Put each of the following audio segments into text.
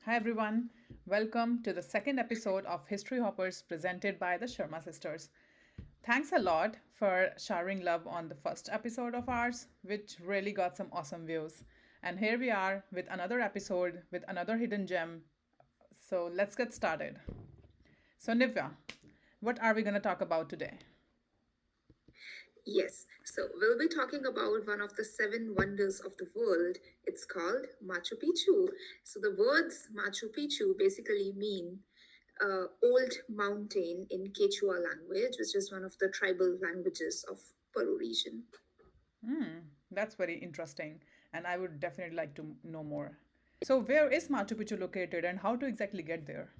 Hi everyone, welcome to the second episode of History Hoppers presented by the Sharma sisters. Thanks a lot for showering love on the first episode of ours, which really got some awesome views. And here we are with another episode with another hidden gem. So let's get started. So, Nivya, what are we going to talk about today? Yes, so we'll be talking about one of the seven wonders of the world. It's called Machu Picchu. So the words Machu Picchu basically mean old mountain in Quechua language, which is one of the tribal languages of Peru region. Hmm, that's very interesting, and I would definitely like to know more. So, where is Machu Picchu located and how to exactly get there?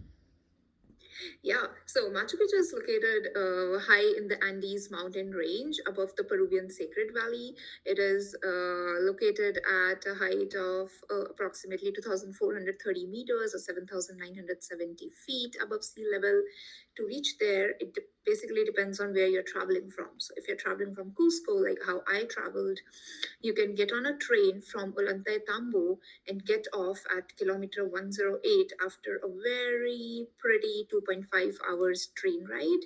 Yeah, so Machu Picchu is located high in the Andes mountain range above the Peruvian Sacred Valley. It is located at a height of approximately 2,430 meters or 7,970 feet above sea level. To reach there, basically depends on where you're traveling from. So if you're traveling from Cusco, like how I traveled, you can get on a train from Ollantaytambo and get off at kilometer 108 after a very pretty 2.5 hours train ride.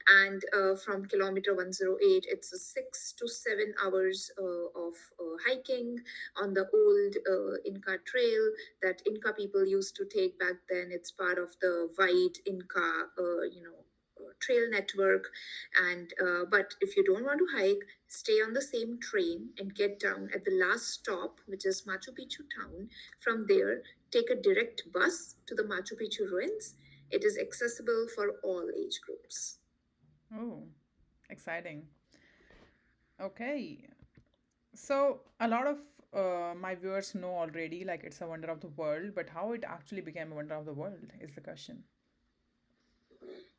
And from kilometer 108, it's a 6 to 7 hours of hiking on the old Inca trail that Inca people used to take back then. It's part of the wide Inca, trail network. And but if you don't want to hike, stay on the same train and get down at the last stop, which is Machu Picchu town. From there, take a direct bus to the Machu Picchu ruins. It is accessible for all age groups. Oh, exciting. Okay. So, a lot of my viewers know already, like it's a wonder of the world, but how it actually became a wonder of the world is the question.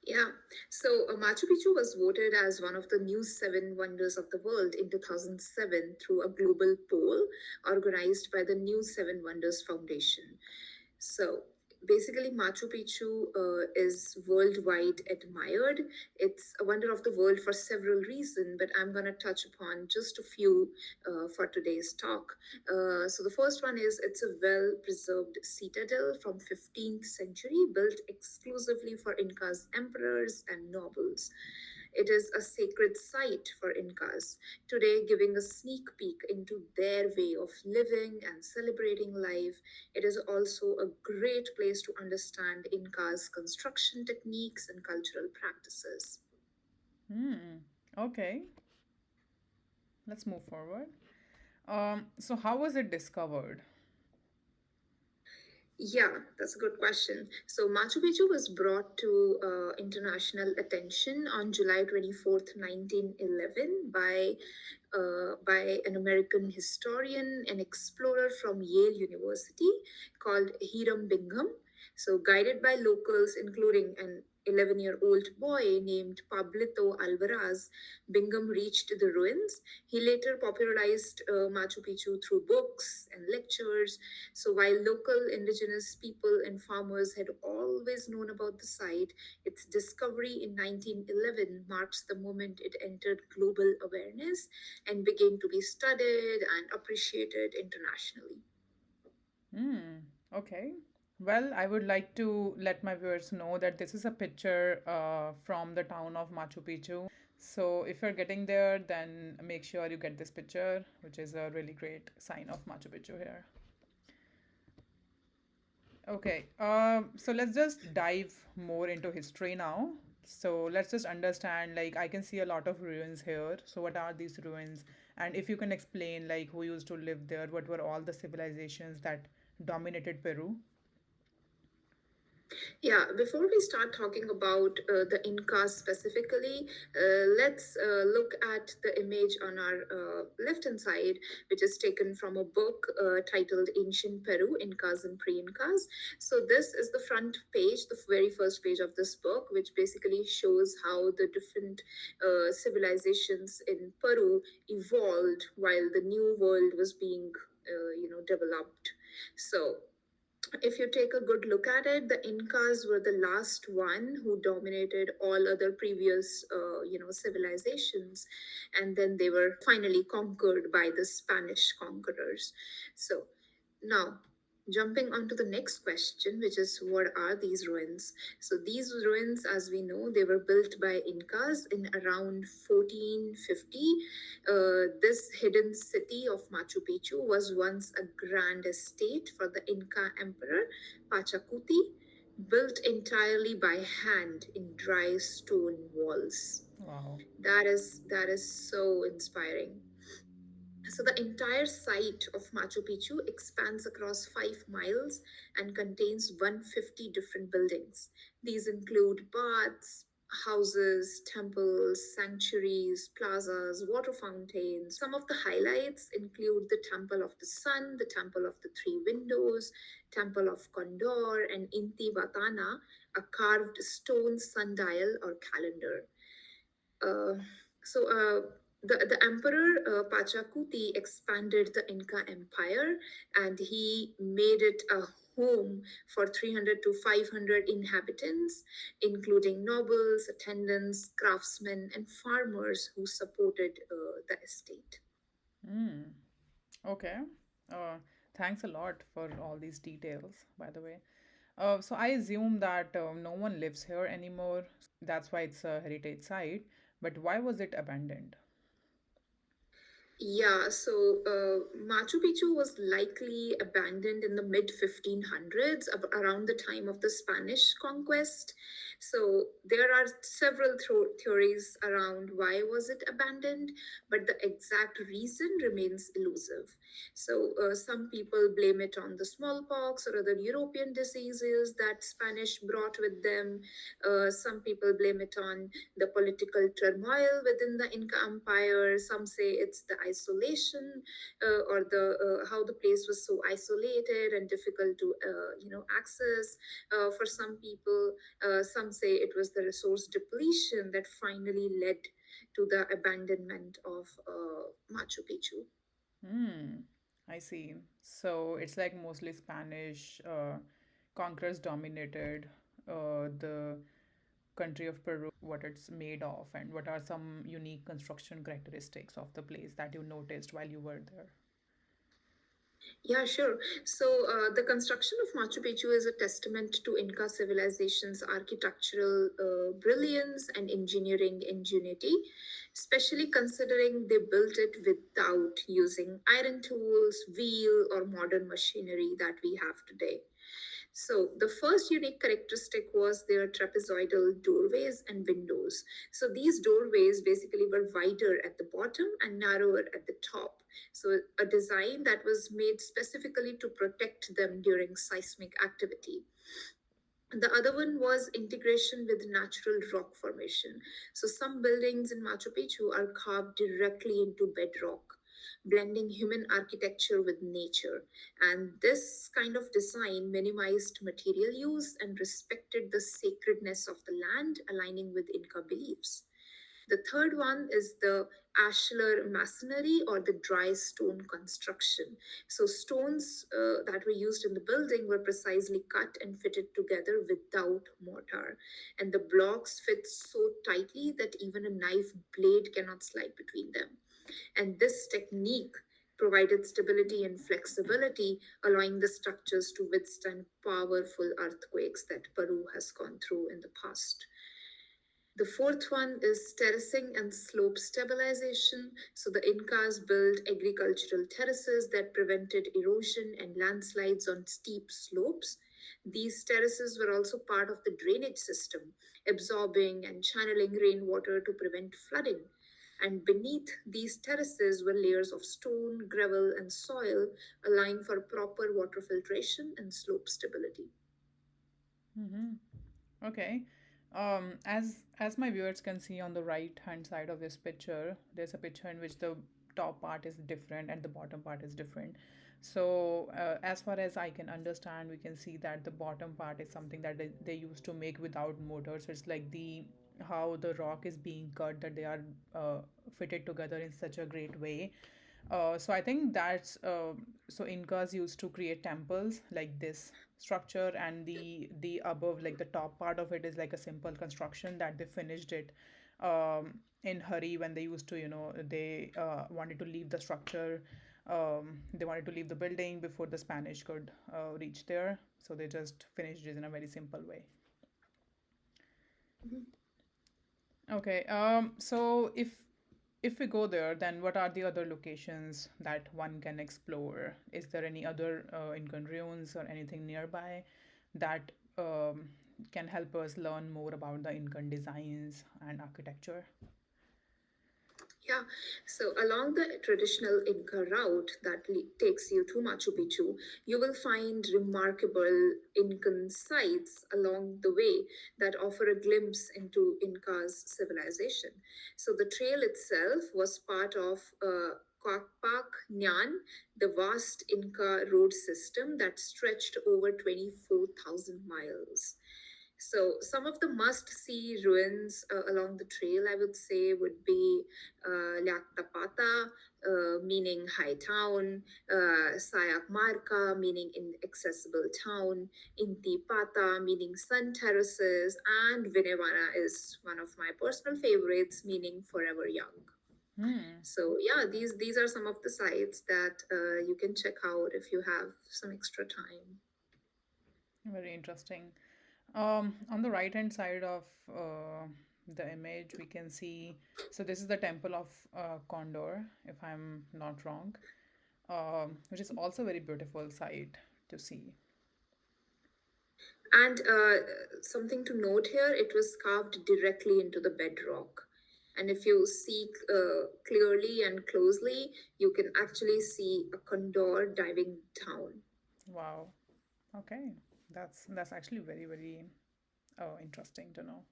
Yeah, so Machu Picchu was voted as one of the new seven wonders of the world in 2007 through a global poll organized by the New Seven Wonders Foundation. So basically, Machu Picchu is worldwide admired. It's a wonder of the world for several reasons, but I'm going to touch upon just a few for today's talk. So the first one is it's a well preserved citadel from 15th century built exclusively for Incas emperors and nobles. It is a sacred site for Incas, today giving a sneak peek into their way of living and celebrating life. It is also a great place to understand Incas' construction techniques and cultural practices. Hmm. Okay, let's move forward. So how was it discovered? Yeah, that's a good question. So Machu Picchu was brought to international attention on July 24th, 1911 by an American historian and explorer from Yale University called Hiram Bingham. So, guided by locals, including an 11-year-old boy named Pablito Alvarez, Bingham reached the ruins. He later popularized Machu Picchu through books and lectures. So, while local indigenous people and farmers had always known about the site, its discovery in 1911 marks the moment it entered global awareness and began to be studied and appreciated internationally. Hmm. Okay. Well, I would like to let my viewers know that this is a picture from the town of Machu Picchu. So if you're getting there, then make sure you get this picture, which is a really great sign of Machu Picchu here. Okay, so let's just dive more into history now. So let's just understand, like, I can see a lot of ruins here. So, what are these ruins? And if you can explain, like, who used to live there, what were all the civilizations that dominated Peru? Yeah, before we start talking about the Incas specifically, let's look at the image on our left hand side, which is taken from a book titled Ancient Peru Incas and Pre Incas. So, this is the front page, the very first page of this book, which basically shows how the different civilizations in Peru evolved while the new world was being developed. So if you take a good look at it, the Incas were the last one who dominated all other previous, civilizations, and then they were finally conquered by the Spanish conquerors. So now, Jumping on to the next question, which is what are these ruins? So, these ruins, as we know, they were built by Incas in around 1450. This hidden city of Machu Picchu was once a grand estate for the Inca Emperor Pachacuti, built entirely by hand in dry stone walls. Wow. That is so inspiring. So the entire site of Machu Picchu expands across 5 miles and contains 150 different buildings. These include baths, houses, temples, sanctuaries, plazas, water fountains. Some of the highlights include the Temple of the Sun, the Temple of the Three Windows, Temple of Condor, and Inti Vatana, a carved stone sundial or calendar. Uh, so the emperor Pachacuti expanded the Inca Empire, and he made it a home for 300 to 500 inhabitants, including nobles, attendants, craftsmen, and farmers who supported the estate. Hmm. Okay. Uh, Thanks a lot for all these details, by the way. So I assume that no one lives here anymore. That's why it's a heritage site. But why was it abandoned? Yeah, so Machu Picchu was likely abandoned in the mid 1500s, around the time of the Spanish conquest. So there are several theories around why was it abandoned, but the exact reason remains elusive. So some people blame it on the smallpox or other European diseases that Spanish brought with them. Some people blame it on the political turmoil within the Inca Empire. Some say it's the isolation or the how the place was so isolated and difficult to access. For some people, some say it was the resource depletion that finally led to the abandonment of Machu Picchu. Hmm. I see. So it's like mostly Spanish conquerors dominated the country of Peru, what it's made of, and what are some unique construction characteristics of the place that you noticed while you were there. Yeah, sure. So the construction of Machu Picchu is a testament to Inca civilization's architectural brilliance and engineering ingenuity, especially considering they built it without using iron tools, wheel, or modern machinery that we have today. So the first unique characteristic was their trapezoidal doorways and windows. So these doorways basically were wider at the bottom and narrower at the top. So a design that was made specifically to protect them during seismic activity. The other one was integration with natural rock formation. So some buildings in Machu Picchu are carved directly into bedrock, blending human architecture with nature. And this kind of design minimized material use and respected the sacredness of the land, aligning with Inca beliefs. The third one is the ashlar masonry or the dry stone construction. So, stones that were used in the building were precisely cut and fitted together without mortar. And the blocks fit so tightly that even a knife blade cannot slide between them. And this technique provided stability and flexibility, allowing the structures to withstand powerful earthquakes that Peru has gone through in the past. The fourth one is terracing and slope stabilization. So the Incas built agricultural terraces that prevented erosion and landslides on steep slopes. These terraces were also part of the drainage system, absorbing and channeling rainwater to prevent flooding. And beneath these terraces were layers of stone, gravel, and soil, allowing for proper water filtration and slope stability. Mm-hmm. Okay. As my viewers can see on the right hand side of this picture, there's a picture in which the top part is different and the bottom part is different. So, as far as I can understand, we can see that the bottom part is something that they used to make without motors. It's like the how the rock is being cut, that they are fitted together in such a great way. So I think that's so Incas used to create temples like this structure, and the above, like the top part of it, is like a simple construction that they finished it in hurry when they used to, they wanted to leave the structure They wanted to leave the building before the Spanish could reach there, so they just finished it in a very simple way. Mhm. Okay, so if we go there, then what are the other locations that one can explore? Is there any other Incan ruins or anything nearby that can help us learn more about the Incan designs and architecture? Yeah, so along the traditional Inca route that takes you to Machu Picchu, you will find remarkable Incan sites along the way that offer a glimpse into Inca's civilization. So the trail itself was part of Quapac Nyan, the vast Inca road system that stretched over 24,000 miles. So, some of the must see ruins along the trail, I would say, would be Tapata, meaning high town, Sayak Marka, meaning inaccessible town, Inti Pata, meaning sun terraces, and Vinevana is one of my personal favorites, meaning forever young. Hmm, So yeah, these are some of the sites that you can check out if you have some extra time. very interesting. On the right hand side of the image, we can see. So this is the Temple of Condor, if I'm not wrong, which is also a very beautiful sight to see. And something to note here, it was carved directly into the bedrock. And if you see clearly and closely, you can actually see a condor diving down. Wow. Okay, that's actually very interesting to know.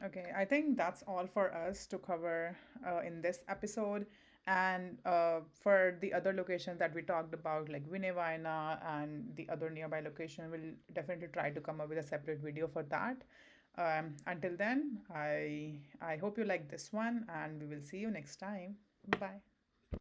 Okay, I think that's all for us to cover in this episode. And for the other locations that we talked about, like Vinevina and the other nearby location, we'll definitely try to come up with a separate video for that. Until then, I hope you like this one, and we will see you next time. Bye.